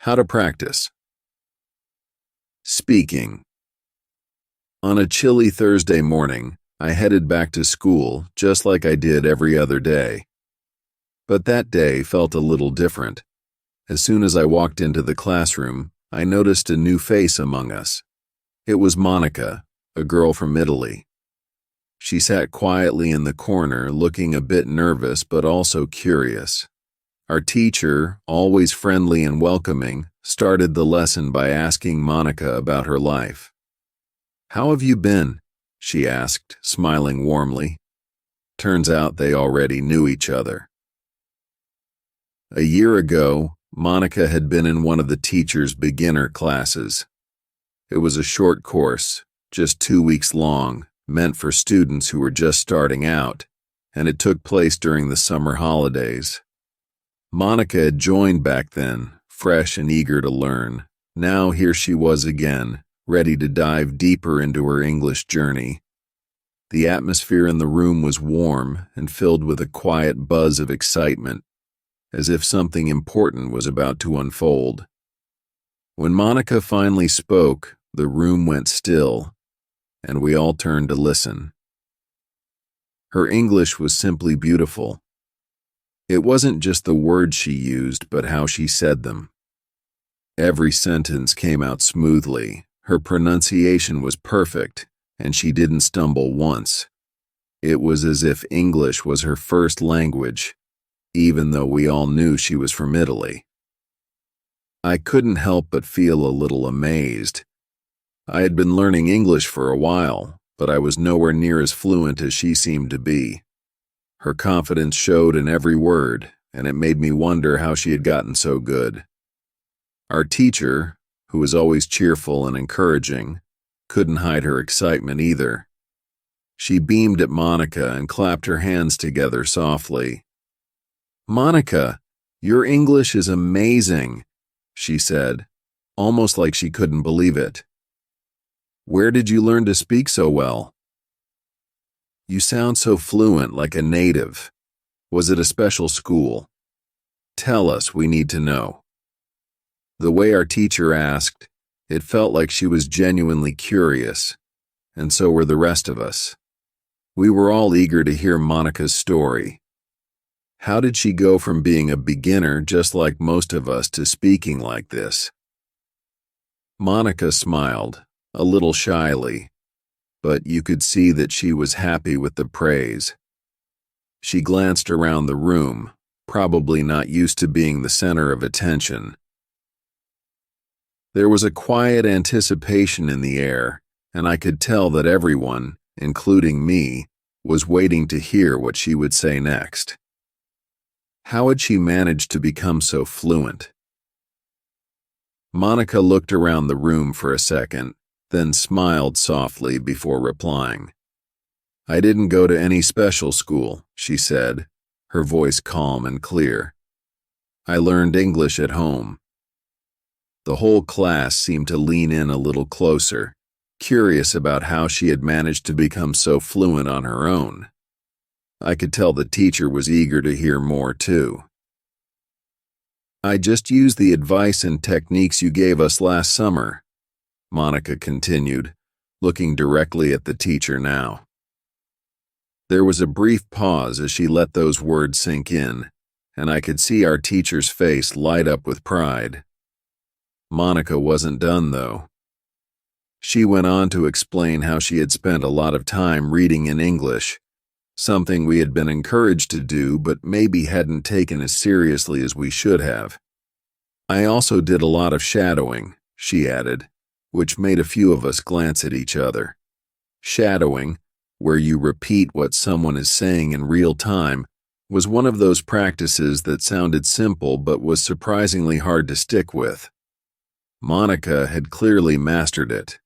How to practice. Speaking. On a chilly Thursday morning, I headed back to school just like I did every other day. But that day felt a little different. As soon as I walked into the classroom, I noticed a new face among us. It was Monica, a girl from Italy. She sat quietly in the corner, looking a bit nervous but also curious. Our teacher, always friendly and welcoming, started the lesson by asking Monica about her life. "How have you been?" she asked, smiling warmly. Turns out they already knew each other. A year ago, Monica had been in one of the teacher's beginner classes. It was a short course, just 2 weeks long, meant for students who were just starting out, and it took place during the summer holidays. Monica had joined back then, fresh and eager to learn. Now here she was again, ready to dive deeper into her English journey. The atmosphere in the room was warm and filled with a quiet buzz of excitement, as if something important was about to unfold. When Monica finally spoke, the room went still, and we all turned to listen. Her English was simply beautiful. It wasn't just the words she used, but how she said them. Every sentence came out smoothly, her pronunciation was perfect, and she didn't stumble once. It was as if English was her first language, even though we all knew she was from Italy. I couldn't help but feel a little amazed. I had been learning English for a while, but I was nowhere near as fluent as she seemed to be. Her confidence showed in every word, and it made me wonder how she had gotten so good. Our teacher, who was always cheerful and encouraging, couldn't hide her excitement either. She beamed at Monica and clapped her hands together softly. "Monica, your English is amazing," she said, almost like she couldn't believe it. "Where did you learn to speak so well? You sound so fluent, like a native. Was it a special school? Tell us, we need to know." The way our teacher asked, it felt like she was genuinely curious, and so were the rest of us. We were all eager to hear Monica's story. How did she go from being a beginner just like most of us to speaking like this? Monica smiled, a little shyly, but you could see that she was happy with the praise. She glanced around the room, probably not used to being the center of attention. There was a quiet anticipation in the air, and I could tell that everyone, including me, was waiting to hear what she would say next. How had she managed to become so fluent? Monica looked around the room for a second, then smiled softly before replying. "I didn't go to any special school," she said, her voice calm and clear. "I learned English at home." The whole class seemed to lean in a little closer, curious about how she had managed to become so fluent on her own. I could tell the teacher was eager to hear more, too. "I just used the advice and techniques you gave us last summer," Monica continued, looking directly at the teacher now. There was a brief pause as she let those words sink in, and I could see our teacher's face light up with pride. Monica wasn't done, though. She went on to explain how she had spent a lot of time reading in English, something we had been encouraged to do but maybe hadn't taken as seriously as we should have. "I also did a lot of shadowing," she added, which made a few of us glance at each other. Shadowing, where you repeat what someone is saying in real time, was one of those practices that sounded simple but was surprisingly hard to stick with. Monica had clearly mastered it.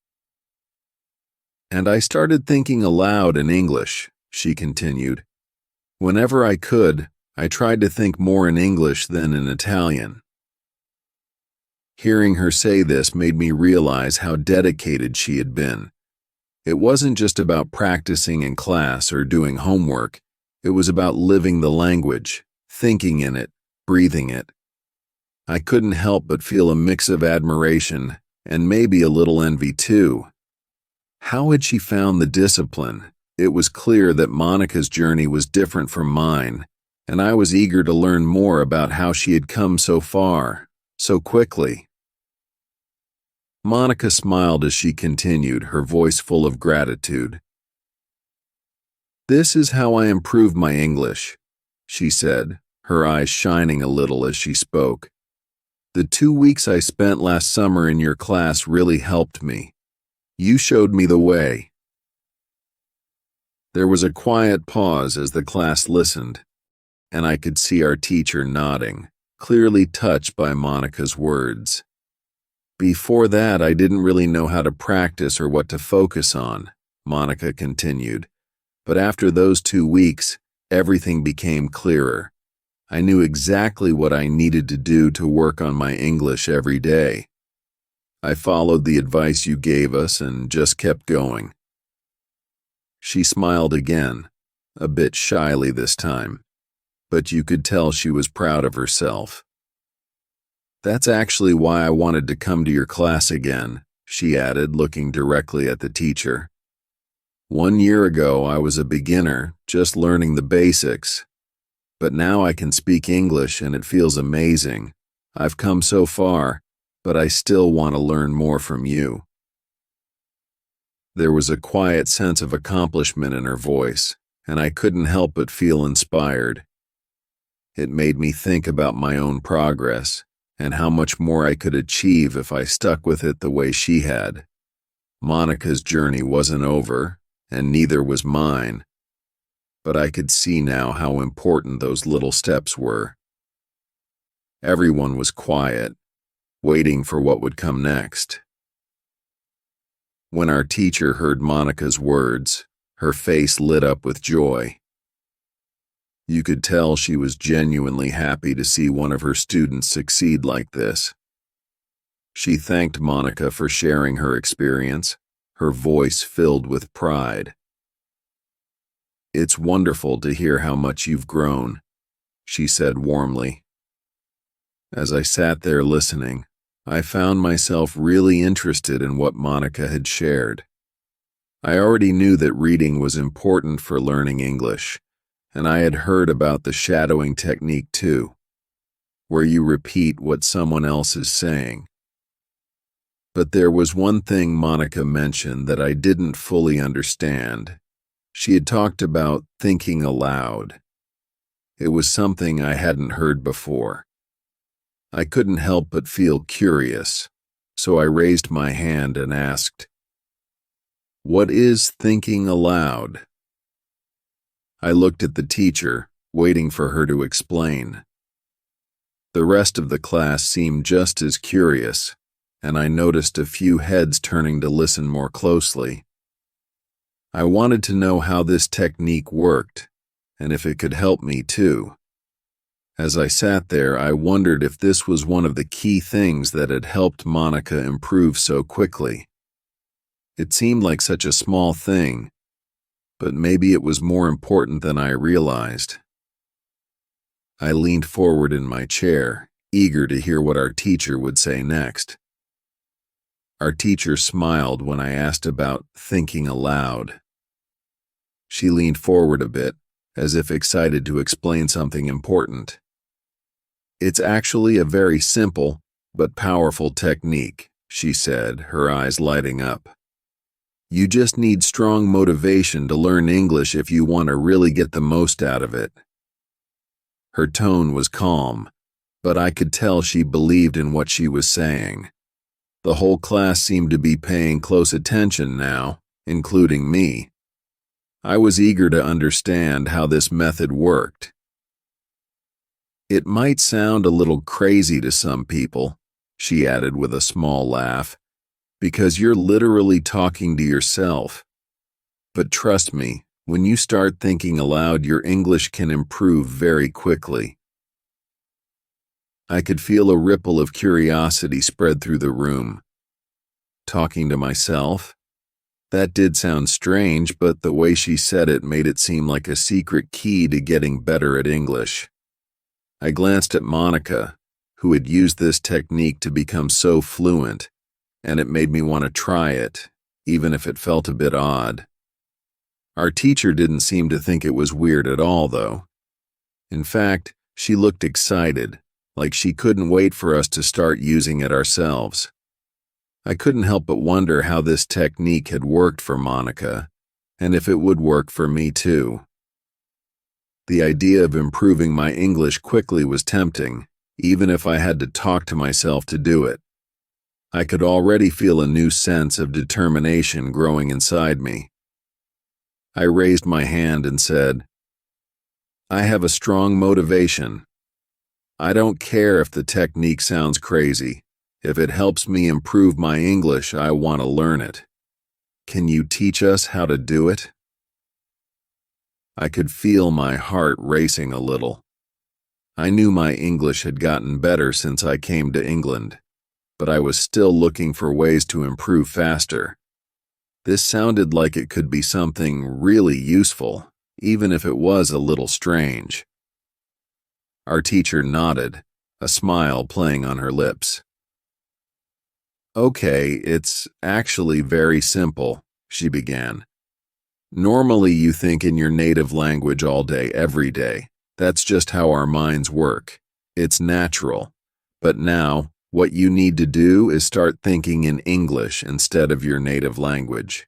"And I started thinking aloud in English," she continued. "Whenever I could, I tried to think more in English than in Italian." Hearing her say this made me realize how dedicated she had been. It wasn't just about practicing in class or doing homework. It was about living the language, thinking in it, breathing it. I couldn't help but feel a mix of admiration and maybe a little envy too. How had she found the discipline? It was clear that Monica's journey was different from mine, and I was eager to learn more about how she had come so far, so quickly. Monica smiled as she continued, her voice full of gratitude. "This is how I improved my English," she said, her eyes shining a little as she spoke. "The 2 weeks I spent last summer in your class really helped me. You showed me the way." There was a quiet pause as the class listened, and I could see our teacher nodding, clearly touched by Monica's words. "Before that, I didn't really know how to practice or what to focus on," Monica continued. "But after those 2 weeks, everything became clearer. I knew exactly what I needed to do to work on my English every day. I followed the advice you gave us and just kept going." She smiled again, a bit shyly this time, but you could tell she was proud of herself. "That's actually why I wanted to come to your class again," she added, looking directly at the teacher. "1 year ago, I was a beginner, just learning the basics. But now I can speak English and it feels amazing. I've come so far, but I still want to learn more from you." There was a quiet sense of accomplishment in her voice, and I couldn't help but feel inspired. It made me think about my own progress and how much more I could achieve if I stuck with it the way she had. Monica's journey wasn't over, and neither was mine, but I could see now how important those little steps were. Everyone was quiet, waiting for what would come next. When our teacher heard Monica's words, her face lit up with joy. You could tell she was genuinely happy to see one of her students succeed like this. She thanked Monica for sharing her experience, her voice filled with pride. "It's wonderful to hear how much you've grown," she said warmly. As I sat there listening, I found myself really interested in what Monica had shared. I already knew that reading was important for learning English, and I had heard about the shadowing technique too, where you repeat what someone else is saying. But there was one thing Monica mentioned that I didn't fully understand. She had talked about thinking aloud. It was something I hadn't heard before. I couldn't help but feel curious, so I raised my hand and asked, "What is thinking aloud?" I looked at the teacher, waiting for her to explain. The rest of the class seemed just as curious, and I noticed a few heads turning to listen more closely. I wanted to know how this technique worked, and if it could help me too. As I sat there, I wondered if this was one of the key things that had helped Monica improve so quickly. It seemed like such a small thing, but maybe it was more important than I realized. I leaned forward in my chair, eager to hear what our teacher would say next. Our teacher smiled when I asked about thinking aloud. She leaned forward a bit, as if excited to explain something important. "It's actually a very simple but powerful technique," she said, her eyes lighting up. "You just need strong motivation to learn English if you want to really get the most out of it." Her tone was calm, but I could tell she believed in what she was saying. The whole class seemed to be paying close attention now, including me. I was eager to understand how this method worked. "It might sound a little crazy to some people," she added with a small laugh, "because you're literally talking to yourself. But trust me, when you start thinking aloud, your English can improve very quickly." I could feel a ripple of curiosity spread through the room. Talking to myself? That did sound strange, but the way she said it made it seem like a secret key to getting better at English. I glanced at Monica, who had used this technique to become so fluent, and it made me want to try it, even if it felt a bit odd. Our teacher didn't seem to think it was weird at all, though. In fact, she looked excited, like she couldn't wait for us to start using it ourselves. I couldn't help but wonder how this technique had worked for Monica, and if it would work for me too. The idea of improving my English quickly was tempting, even if I had to talk to myself to do it. I could already feel a new sense of determination growing inside me. I raised my hand and said, "I have a strong motivation. I don't care if the technique sounds crazy. If it helps me improve my English, I want to learn it. Can you teach us how to do it?" I could feel my heart racing a little. I knew my English had gotten better since I came to England, but I was still looking for ways to improve faster. This sounded like it could be something really useful, even if it was a little strange. Our teacher nodded, a smile playing on her lips. "Okay, it's actually very simple," she began. "Normally you think in your native language all day, every day. That's just how our minds work. It's natural. But now, what you need to do is start thinking in English instead of your native language."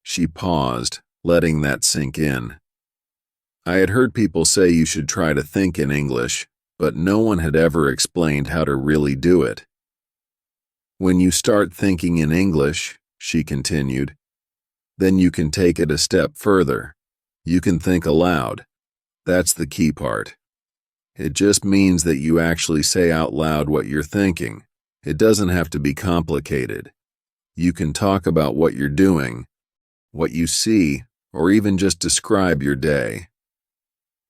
She paused, letting that sink in. I had heard people say you should try to think in English, but no one had ever explained how to really do it. "When you start thinking in English," she continued, "then you can take it a step further. You can think aloud. That's the key part. It just means that you actually say out loud what you're thinking. It doesn't have to be complicated. You can talk about what you're doing, what you see, or even just describe your day.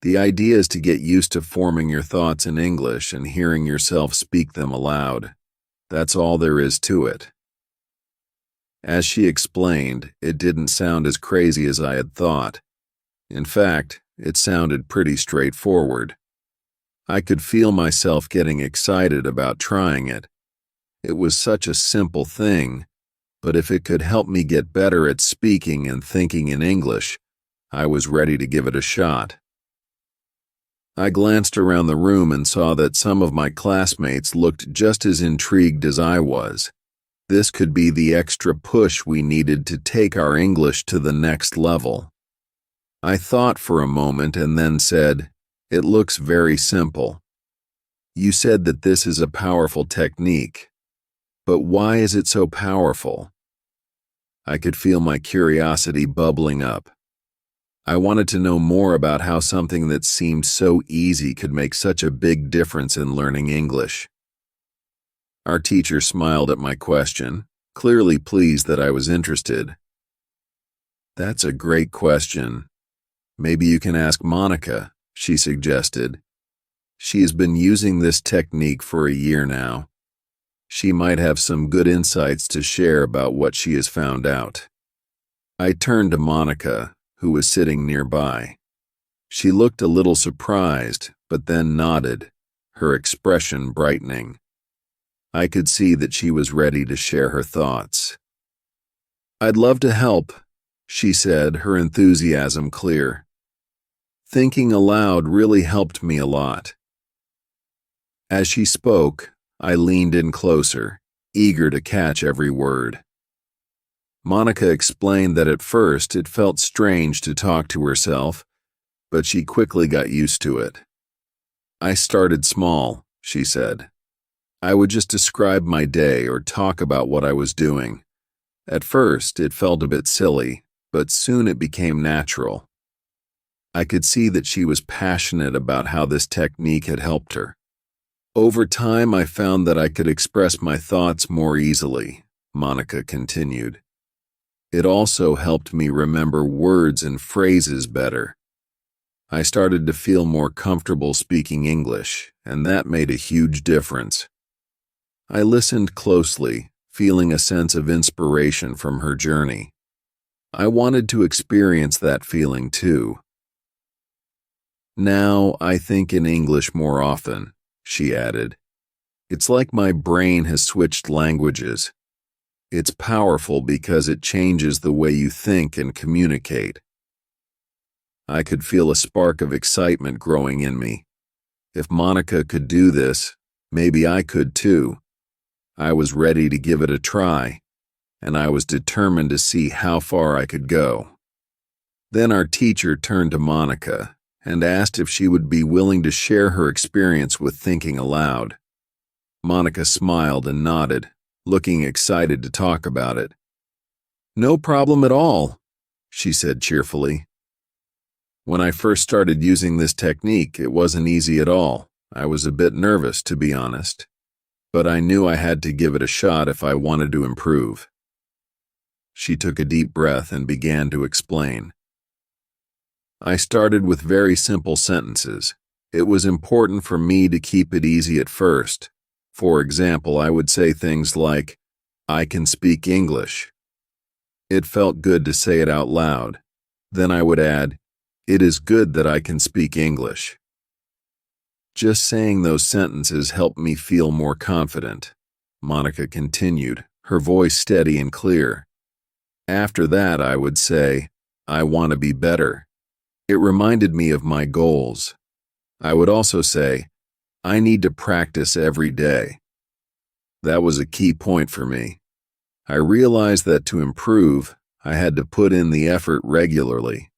The idea is to get used to forming your thoughts in English and hearing yourself speak them aloud. That's all there is to it." As she explained, it didn't sound as crazy as I had thought. In fact, it sounded pretty straightforward. I could feel myself getting excited about trying it. It was such a simple thing, but if it could help me get better at speaking and thinking in English, I was ready to give it a shot. I glanced around the room and saw that some of my classmates looked just as intrigued as I was. This could be the extra push we needed to take our English to the next level. I thought for a moment and then said, "It looks very simple. You said that this is a powerful technique. But why is it so powerful?" I could feel my curiosity bubbling up. I wanted to know more about how something that seemed so easy could make such a big difference in learning English. Our teacher smiled at my question, clearly pleased that I was interested. "That's a great question. Maybe you can ask Monica," she suggested. "She has been using this technique for a year now. She might have some good insights to share about what she has found out." I turned to Monica, who was sitting nearby. She looked a little surprised, but then nodded, her expression brightening. I could see that she was ready to share her thoughts. "I'd love to help," she said, her enthusiasm clear. "Thinking aloud really helped me a lot." As she spoke, I leaned in closer, eager to catch every word. Monica explained that at first it felt strange to talk to herself, but she quickly got used to it. "I started small," she said. "I would just describe my day or talk about what I was doing. At first, it felt a bit silly, but soon it became natural." I could see that she was passionate about how this technique had helped her. "Over time, I found that I could express my thoughts more easily," Monica continued. "It also helped me remember words and phrases better. I started to feel more comfortable speaking English, and that made a huge difference." I listened closely, feeling a sense of inspiration from her journey. I wanted to experience that feeling too. "Now I think in English more often," she added, It's like my brain has switched languages. It's powerful because it changes the way you think and communicate. I could feel a spark of excitement growing in me. If Monica could do this, maybe I could too. I was ready to give it a try, and I was determined to see how far I could go. Then our teacher turned to Monica and asked if she would be willing to share her experience with thinking aloud. Monica smiled and nodded, looking excited to talk about it. "No problem at all," she said cheerfully. When I first started using this technique, it wasn't easy at all. I was a bit nervous, to be honest, but I knew I had to give it a shot if I wanted to improve. She took a deep breath and began to explain. I started with very simple sentences. It was important for me to keep it easy at first. For example, I would say things like, "I can speak English." It felt good to say it out loud. Then I would add, "It is good that I can speak English." Just saying those sentences helped me feel more confident. Monica continued, her voice steady and clear. After that, I would say, "I want to be better." It reminded me of my goals. I would also say, "I need to practice every day." That was a key point for me. I realized that to improve, I had to put in the effort regularly.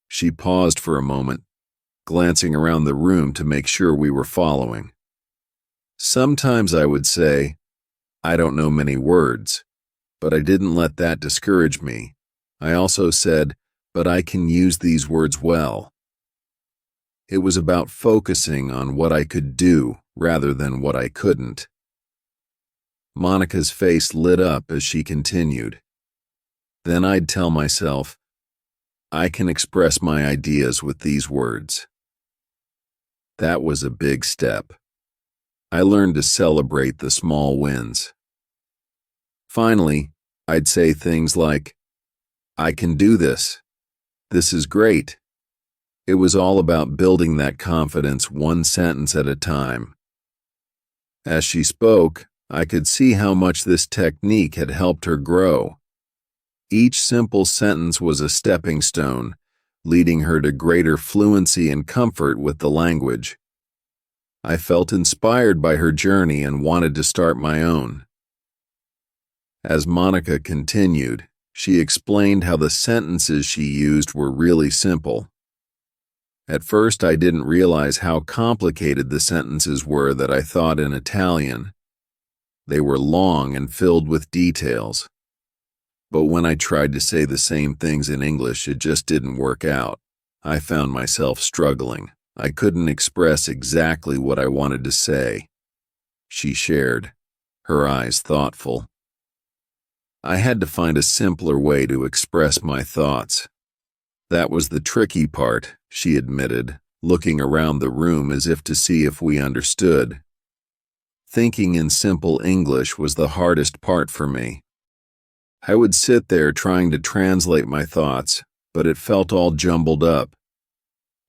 She paused for a moment, glancing around the room to make sure we were following. Sometimes I would say, "I don't know many words," but I didn't let that discourage me. I also said, "But I can use these words well." It was about focusing on what I could do rather than what I couldn't. Monica's face lit up as she continued. Then I'd tell myself, "I can express my ideas with these words." That was a big step. I learned to celebrate the small wins. Finally, I'd say things like, "I can do this. This is great." It was all about building that confidence one sentence at a time. As she spoke, I could see how much this technique had helped her grow. Each simple sentence was a stepping stone, leading her to greater fluency and comfort with the language. I felt inspired by her journey and wanted to start my own. As Monica continued, she explained how the sentences she used were really simple. At first, I didn't realize how complicated the sentences were that I thought in Italian. They were long and filled with details. But when I tried to say the same things in English, it just didn't work out. I found myself struggling. I couldn't express exactly what I wanted to say. She shared, her eyes thoughtful. I had to find a simpler way to express my thoughts. That was the tricky part, she admitted, looking around the room as if to see if we understood. Thinking in simple English was the hardest part for me. I would sit there trying to translate my thoughts, but it felt all jumbled up.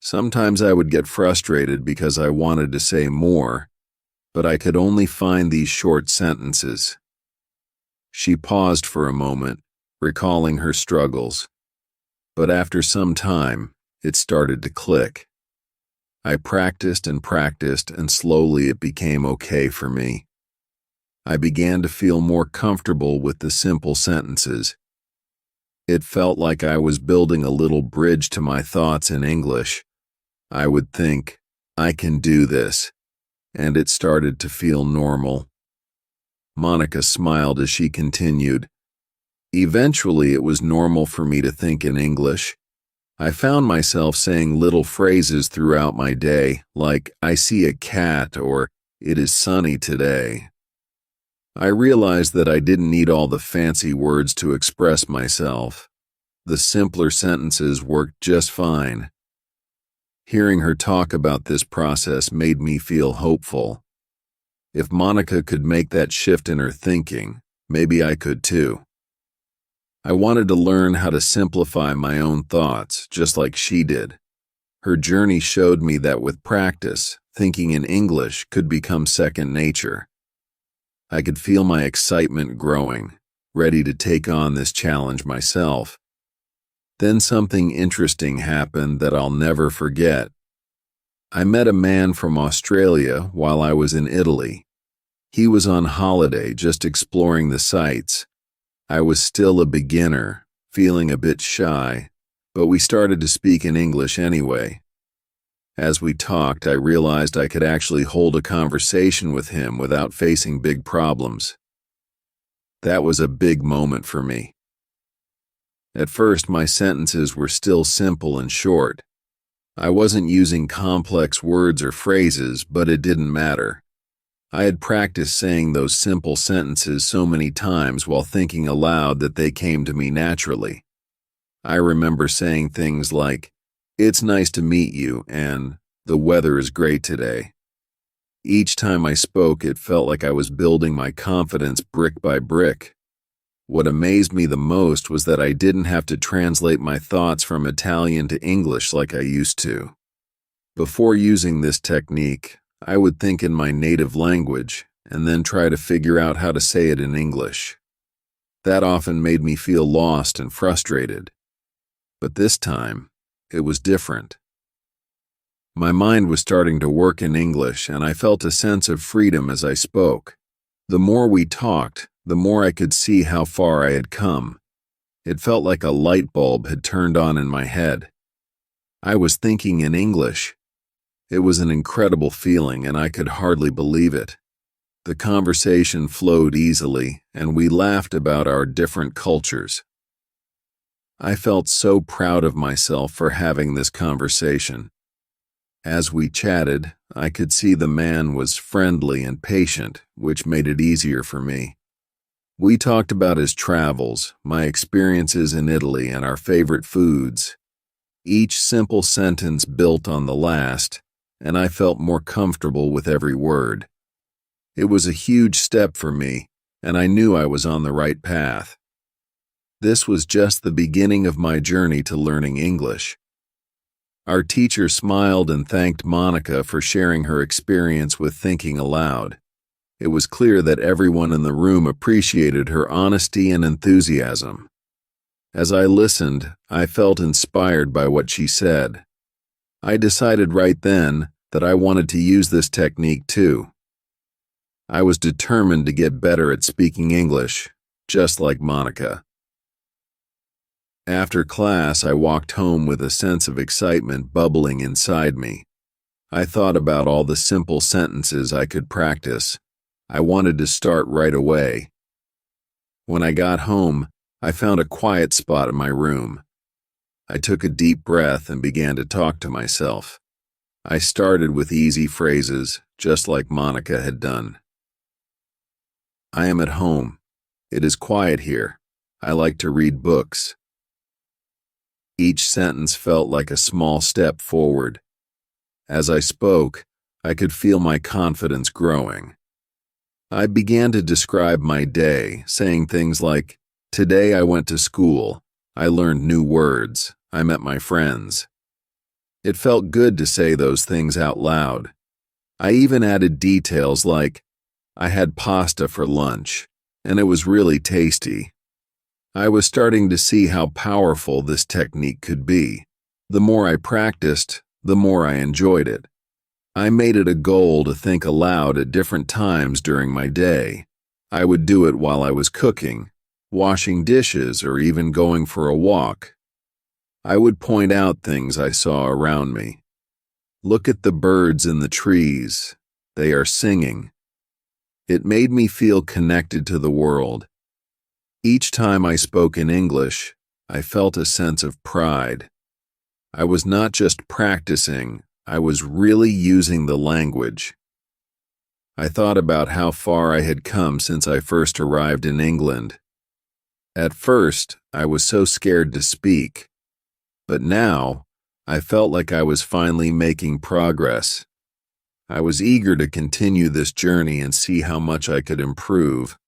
Sometimes I would get frustrated because I wanted to say more, but I could only find these short sentences. She paused for a moment, recalling her struggles. But after some time, it started to click. I practiced, and slowly it became okay for me. I began to feel more comfortable with the simple sentences. It felt like I was building a little bridge to my thoughts in English. I would think, "I can do this," and it started to feel normal. Monica smiled as she continued. Eventually, it was normal for me to think in English. I found myself saying little phrases throughout my day, like, "I see a cat," or "It is sunny today." I realized that I didn't need all the fancy words to express myself. The simpler sentences worked just fine. Hearing her talk about this process made me feel hopeful. If Monica could make that shift in her thinking, maybe I could too. I wanted to learn how to simplify my own thoughts, just like she did. Her journey showed me that with practice, thinking in English could become second nature. I could feel my excitement growing, ready to take on this challenge myself. Then something interesting happened that I'll never forget. I met a man from Australia while I was in Italy. He was on holiday, just exploring the sights. I was still a beginner, feeling a bit shy, but we started to speak in English anyway. As we talked, I realized I could actually hold a conversation with him without facing big problems. That was a big moment for me. At first, my sentences were still simple and short. I wasn't using complex words or phrases, but it didn't matter. I had practiced saying those simple sentences so many times while thinking aloud that they came to me naturally. I remember saying things like, "It's nice to meet you," and "The weather is great today." Each time I spoke, it felt like I was building my confidence brick by brick. What amazed me the most was that I didn't have to translate my thoughts from Italian to English like I used to. Before using this technique, I would think in my native language and then try to figure out how to say it in English. That often made me feel lost and frustrated. But this time, it was different. My mind was starting to work in English, and I felt a sense of freedom as I spoke. The more we talked, the more I could see how far I had come. It felt like a light bulb had turned on in my head. I was thinking in English. It was an incredible feeling, and I could hardly believe it. The conversation flowed easily, and we laughed about our different cultures. I felt so proud of myself for having this conversation. As we chatted, I could see the man was friendly and patient, which made it easier for me. We talked about his travels, my experiences in Italy, and our favorite foods. Each simple sentence built on the last, and I felt more comfortable with every word. It was a huge step for me, and I knew I was on the right path. This was just the beginning of my journey to learning English. Our teacher smiled and thanked Monica for sharing her experience with thinking aloud. It was clear that everyone in the room appreciated her honesty and enthusiasm. As I listened, I felt inspired by what she said. I decided right then that I wanted to use this technique too. I was determined to get better at speaking English, just like Monica. After class, I walked home with a sense of excitement bubbling inside me. I thought about all the simple sentences I could practice. I wanted to start right away. When I got home, I found a quiet spot in my room. I took a deep breath and began to talk to myself. I started with easy phrases, just like Monica had done. I am at home. It is quiet here. I like to read books. Each sentence felt like a small step forward. As I spoke, I could feel my confidence growing. I began to describe my day, saying things like, "Today I went to school. I learned new words. I met my friends." It felt good to say those things out loud. I even added details like, "I had pasta for lunch, and it was really tasty." I was starting to see how powerful this technique could be. The more I practiced, the more I enjoyed it. I made it a goal to think aloud at different times during my day. I would do it while I was cooking, washing dishes, or even going for a walk. I would point out things I saw around me. Look at the birds in the trees. They are singing. It made me feel connected to the world. Each time I spoke in English, I felt a sense of pride. I was not just practicing, I was really using the language. I thought about how far I had come since I first arrived in England. At first, I was so scared to speak, but now I felt like I was finally making progress. I was eager to continue this journey and see how much I could improve.